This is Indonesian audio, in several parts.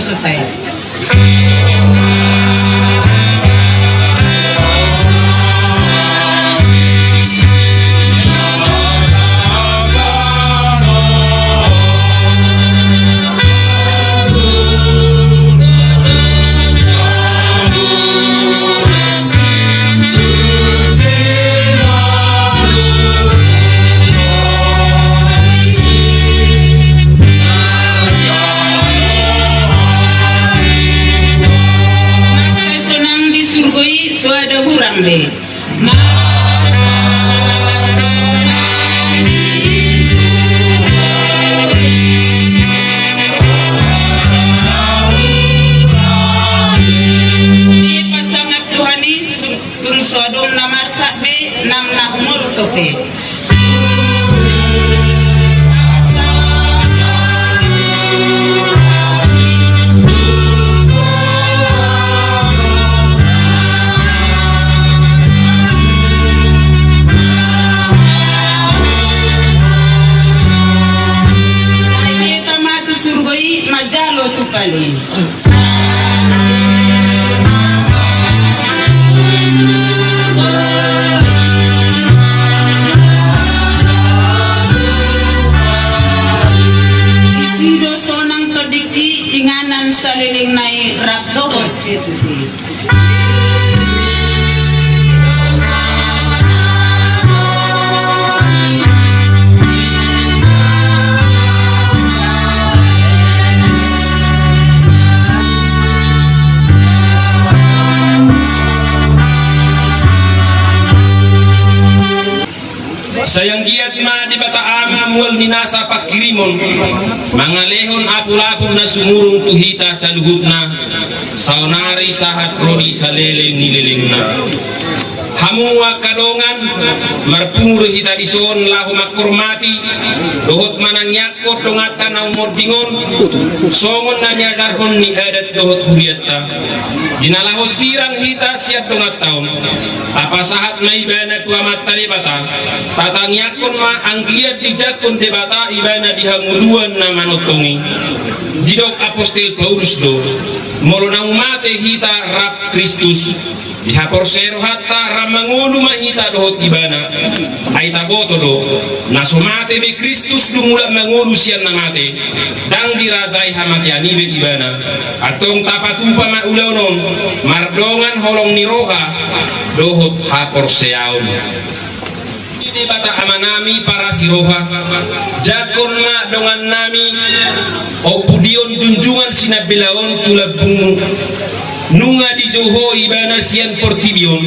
selesai. Suada hurang deh. Di pasangan Tuhanis kun sodom namar sakbe nam nahumur sofe. Majalo tu paling isido sonang todiki inganan saliling nai rap dohot Yesus. Sayang giat ma di bata ama mual minasa pakirimon mangalehon apulapun na sumurung tuhita sa luhupna saunari sahat rodi sa leleng nileleng na hamuwa kadongan marpungro hita dison lahu makurmati dohot manangyakot dongatan na umordingon songon na nyazarhon ni adat dohot huliatta dinalaho sirang hita siat dongat taon apa sahat na ibana tuamat talibata tatangyakon ma anggiat dijakon debata ibana dihanguluan na manotongi didok apostil Paulus do molonang mate hita rap Kristus dihapor sero hatta ramangulu mahita dohot ibana ay taboto do nasumate be Kristus dumula mangulu siyan na mate dang dirazay hamati anibe ibana atong tapatupa maulawnon mardongan holong niroha dohot hapor seaon di bata amanami para siroha jakon ma dongan nami o pudion junjungan sinabilaon tulabungu nunga di joho ibana sian portibion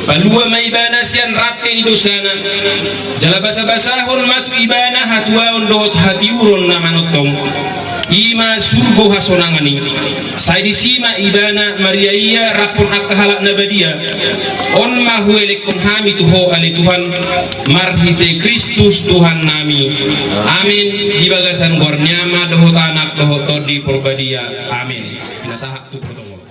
palua ma ibana sian ratte idosana jala basa-basahon matu ibana hatuaon dohot hatiuron na manotong ima surgo hasonangani sai disima ibana Maria iya rapon akahalak nabadia on mahuelek penghami tuho ali Tuhan marhite Kristus Tuhan nami amin di bagasan gornyama dohot anak dohot todi porbadia amin pinasahak tu pertolongan.